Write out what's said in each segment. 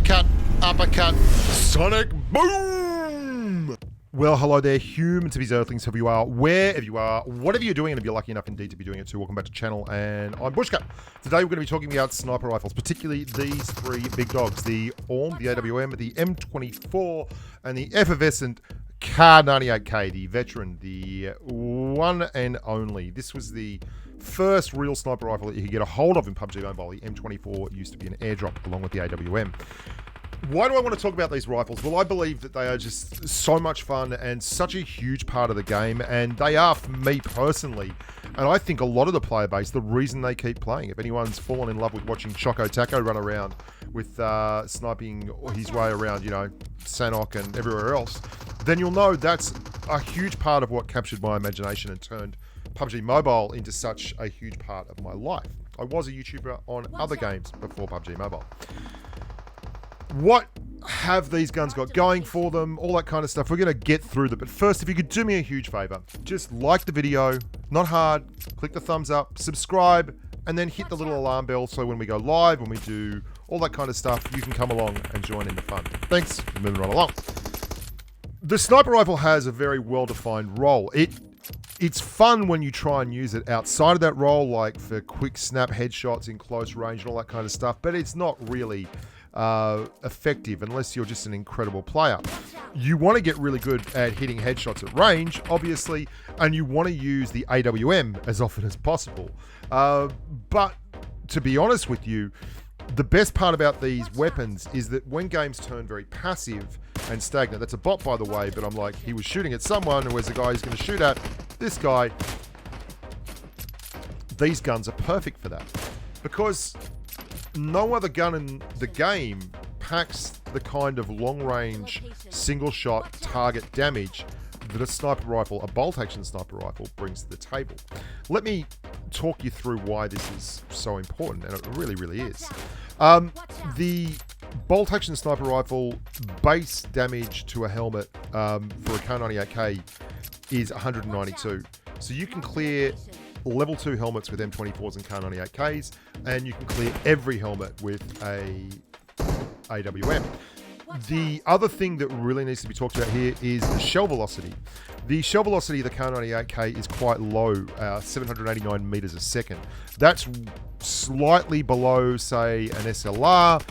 uppercut, uppercut, sonic boom! Well, hello there, humans of his earthlings, whoever you are, wherever you are, whatever you're doing, and if you're lucky enough indeed to be doing it too, welcome back to the channel, and I'm Bushka. Today we're going to be talking about sniper rifles, particularly these three big dogs, the ORM, the AWM, the M24, and the effervescent Kar98K, the veteran, the one and only. This was the first real sniper rifle that you could get a hold of in Pubg Mobile. The M24 used to be an airdrop along with the AWM. Why do I want to talk about these rifles? Well, I believe that they are just so much fun and such a huge part of the game, and they are for me personally, and I think a lot of the player base, the reason they keep playing. If anyone's fallen in love with watching Choco Taco run around with sniping his way around, you know, Sanok and everywhere else, then you'll know that's a huge part of what captured my imagination and turned Pubg Mobile into such a huge part of my life. I was a YouTuber on other games before Pubg Mobile. What have these guns got going for them? All that kind of stuff. We're going to get through them. But first, if you could do me a huge favor, just like the video, not hard, click the thumbs up, subscribe, and then hit the little alarm bell so when we go live, when we do all that kind of stuff, you can come along and join in the fun. Thanks. Moving right along. The sniper rifle has a very well-defined role. It's fun when you try and use it outside of that role, like for quick snap headshots in close range and all that kind of stuff, but it's not really effective unless you're just an incredible player. You want to get really good at hitting headshots at range, obviously, and you want to use the AWM as often as possible. But to be honest with you, the best part about these weapons is that when games turn very passive and stagnant, that's a bot by the way, but I'm like, he was shooting at someone, and where's the guy he's going to shoot at? This guy. These guns are perfect for that, because no other gun in the game packs the kind of long-range, single-shot target damage that a sniper rifle, a bolt-action sniper rifle, brings to the table. Let me talk you through why this is so important, and it really, really is. The bolt-action sniper rifle base damage to a helmet for a Kar98K is 192. So you can clear level 2 helmets with M24s and Kar98Ks, and you can clear every helmet with a AWM. The other thing that really needs to be talked about here is the shell velocity. The shell velocity of the Kar98K is quite low, 789 meters a second. That's slightly below, say, an SLR,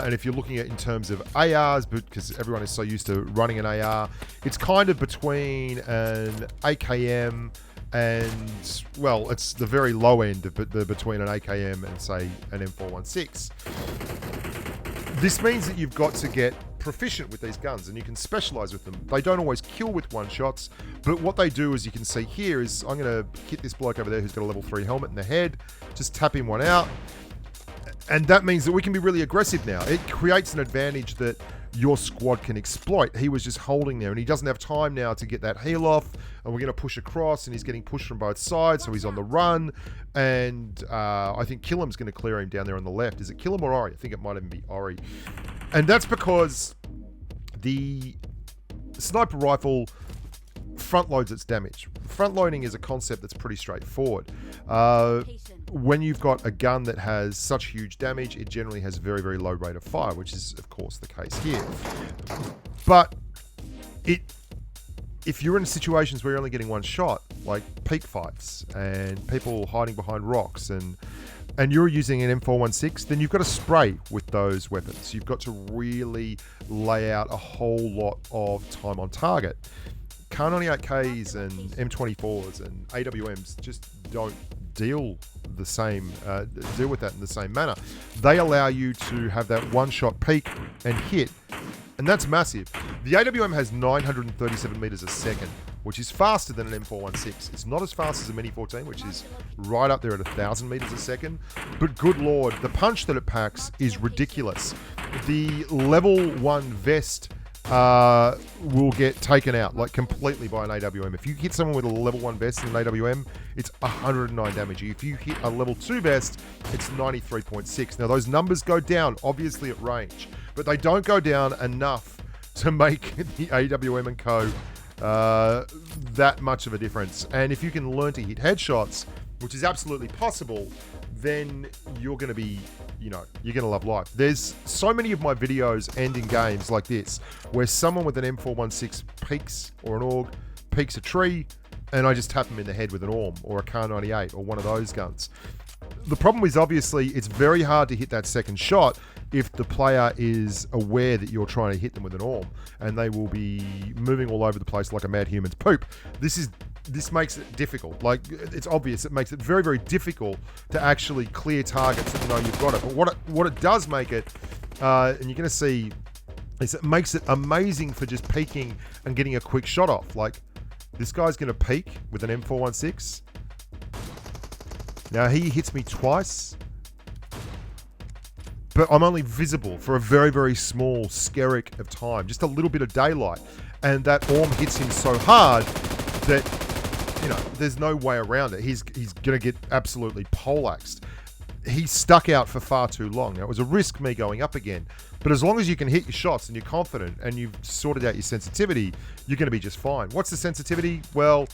and if you're looking at in terms of ARs, because everyone is so used to running an AR, it's kind of between an AKM and, well, it's the very low end of between an AKM and, say, an M416. This means that you've got to get proficient with these guns, and you can specialize with them. They don't always kill with one-shots, but what they do, as you can see here, is I'm going to hit this bloke over there who's got a level 3 helmet in the head, just tap him one out, and that means that we can be really aggressive now. It creates an advantage that your squad can exploit. He was just holding there, and he doesn't have time now to get that heal off, and we're going to push across, and he's getting pushed from both sides, so he's on the run, and I think Killam's going to clear him down there on the left. Is it Killam or Ori? I think it might even be Ori. And that's because the sniper rifle front loads its damage. Front loading is a concept that's pretty straightforward. When you've got a gun that has such huge damage, it generally has a very, very low rate of fire, which is, of course, the case here. But if you're in situations where you're only getting one shot, like peak fights and people hiding behind rocks, and you're using an M416, then you've got to spray with those weapons. You've got to really lay out a whole lot of time on target. Kar98Ks and M24s and AWMs just don't deal with that in the same manner. They allow you to have that one-shot peak and hit, and that's massive. The AWM has 937 meters a second, which is faster than an M416. It's not as fast as a Mini 14, which is right up there at 1,000 meters a second. But good lord, the punch that it packs is ridiculous. The level 1 vest will get taken out like completely by an AWM. If you hit someone with a level 1 vest in an AWM, it's 109 damage. If you hit a level 2 vest, it's 93.6. Now those numbers go down obviously at range, but they don't go down enough to make the AWM and Co that much of a difference. And if you can learn to hit headshots, which is absolutely possible, then you're going to be you know, you're going to love life. There's so many of my videos end in games like this, where someone with an M416 peeks, or an AUG, peeks a tree, and I just tap them in the head with an AUM, or a Kar98, or one of those guns. The problem is, obviously, it's very hard to hit that second shot if the player is aware that you're trying to hit them with an AUM, and they will be moving all over the place like a mad human's poop. This makes it difficult. Like, it's obvious. It makes it very, very difficult to actually clear targets that know you've got it. But what it does make it, and you're going to see, is it makes it amazing for just peeking and getting a quick shot off. Like, this guy's going to peek with an M416. Now, he hits me twice, but I'm only visible for a very, very small skerrick of time, just a little bit of daylight. And that AUM hits him so hard that, you know, there's no way around it. He's going to get absolutely poleaxed. He's stuck out for far too long. Now, it was a risk me going up again, but as long as you can hit your shots and you're confident and you've sorted out your sensitivity, you're going to be just fine. What's the sensitivity? Well,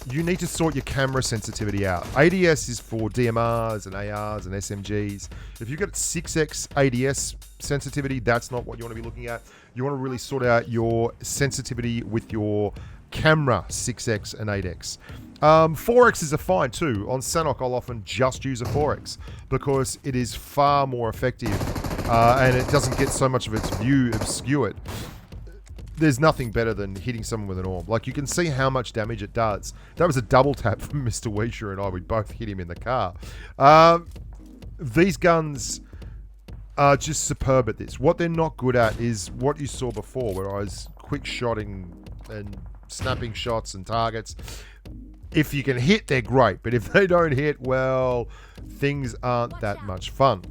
you need to sort your camera sensitivity out. ADS is for DMRs and ARs and SMGs. If you've got 6x ADS sensitivity, that's not what you want to be looking at. You want to really sort out your sensitivity with your camera 6x and 8x. 4x's are fine too. On Sanok, I'll often just use a 4x because it is far more effective and it doesn't get so much of its view obscured. There's nothing better than hitting someone with an AUM. Like, you can see how much damage it does. That was a double tap from Mr. Weisha and I. We both hit him in the car. These guns are just superb at this. What they're not good at is what you saw before, where I was quick shotting and snapping shots and targets. If you can hit, they're great. But if they don't hit, well, things aren't that much fun.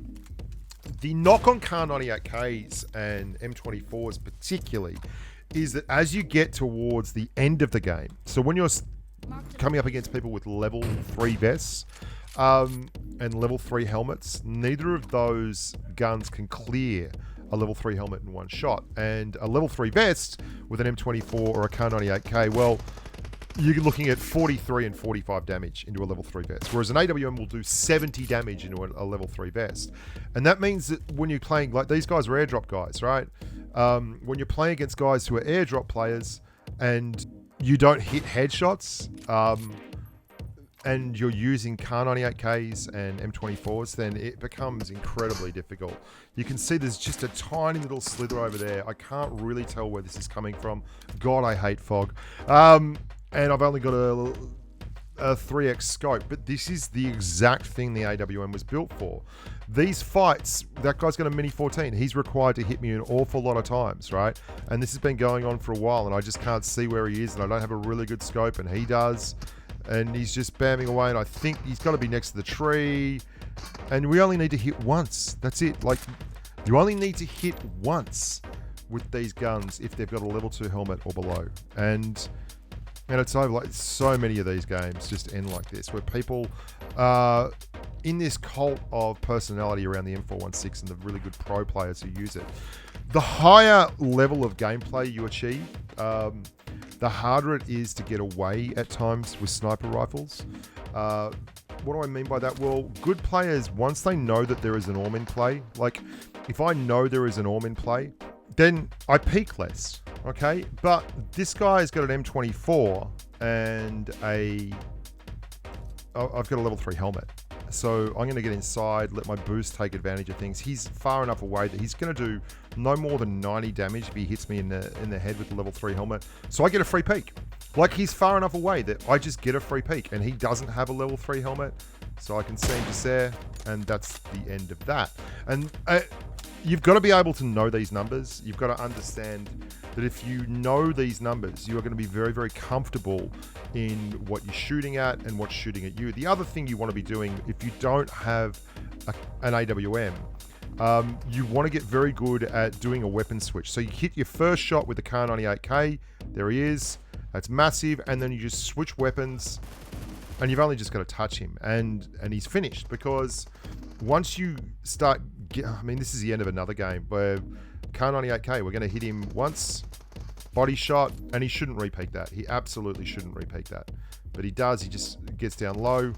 The knock on Kar98Ks and M24s particularly is that as you get towards the end of the game, so when you're coming up against people with level 3 vests and level 3 helmets, neither of those guns can clear a level 3 helmet in one shot. And a level 3 vest with an M24 or a Kar98K, well, you're looking at 43 and 45 damage into a level 3 vest, whereas an AWM will do 70 damage into a level 3 vest. And that means that when you're playing, like, these guys are airdrop guys, right? When you're playing against guys who are airdrop players and you don't hit headshots, and you're using Kar98Ks and M24s, then it becomes incredibly difficult. You can see there's just a tiny little slither over there. I can't really tell where this is coming from. God, I hate fog. And I've only got a 3x scope, but this is the exact thing the AWM was built for. These fights, that guy's got a Mini 14. He's required to hit me an awful lot of times, right? And this has been going on for a while, and I just can't see where he is, and I don't have a really good scope, and he does. And he's just spamming away, and I think he's got to be next to the tree. And we only need to hit once. That's it. Like, you only need to hit once with these guns if they've got a level 2 helmet or below. And it's over. Like, so many of these games just end like this, where people are in this cult of personality around the M416 and the really good pro players who use it. The higher level of gameplay you achieve, the harder it is to get away at times with sniper rifles. What do I mean by that? Well, good players, once they know that there is an AUM in play, like, if I know there is an AUM in play, then I peek less, okay? But this guy's got an M24 and I've got a level 3 helmet. So I'm going to get inside, let my boost take advantage of things. He's far enough away that he's going to do no more than 90 damage if he hits me in the head with the level 3 helmet. So I get a free peek. Like, he's far enough away that I just get a free peek, and he doesn't have a level 3 helmet. So I can see him just there, and that's the end of that. And you've got to be able to know these numbers. You've got to understand that if you know these numbers, you are going to be very, very comfortable in what you're shooting at and what's shooting at you. The other thing you want to be doing, if you don't have an AWM, you want to get very good at doing a weapon switch. So you hit your first shot with the Kar98K. There he is. That's massive. And then you just switch weapons, and you've only just got to touch him, and he's finished. Because once you start, I mean, this is the end of another game where Kar98K, we're going to hit him once, body shot, and he shouldn't repeat that. He absolutely shouldn't repeat that. But he does. He just gets down low,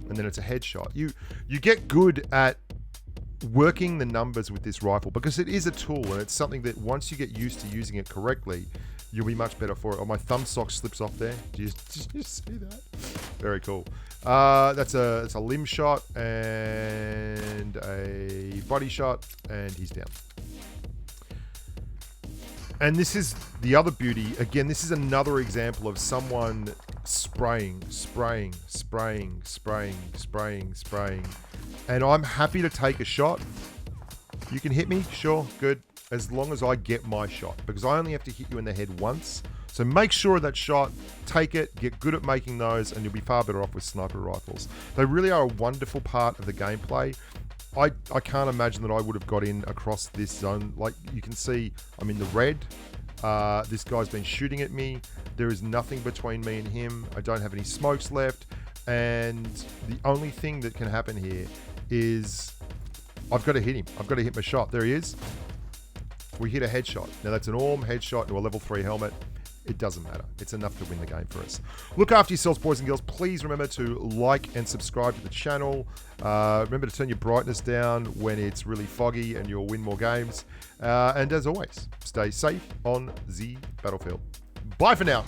and then it's a headshot. You get good at working the numbers with this rifle, because it is a tool and it's something that once you get used to using it correctly, you'll be much better for it. Oh, my thumb sock slips off there. Did you see that? Very cool. That's a limb shot and a body shot, and he's down. And this is the other beauty. Again, this is another example of someone spraying. And I'm happy to take a shot. You can hit me, sure, good. As long as I get my shot, because I only have to hit you in the head once. So make sure of that shot, take it, get good at making those, and you'll be far better off with sniper rifles. They really are a wonderful part of the gameplay. I can't imagine that I would have got in across this zone. Like you can see, I'm in the red. This guy's been shooting at me. There is nothing between me and him. I don't have any smokes left. And the only thing that can happen here is I've got to hit him. I've got to hit my shot. There he is. We hit a headshot. Now that's an ARM headshot to a level 3 helmet. It doesn't matter. It's enough to win the game for us. Look after yourselves, boys and girls. Please remember to like and subscribe to the channel. Remember to turn your brightness down when it's really foggy and you'll win more games. And as always, stay safe on the battlefield. Bye for now.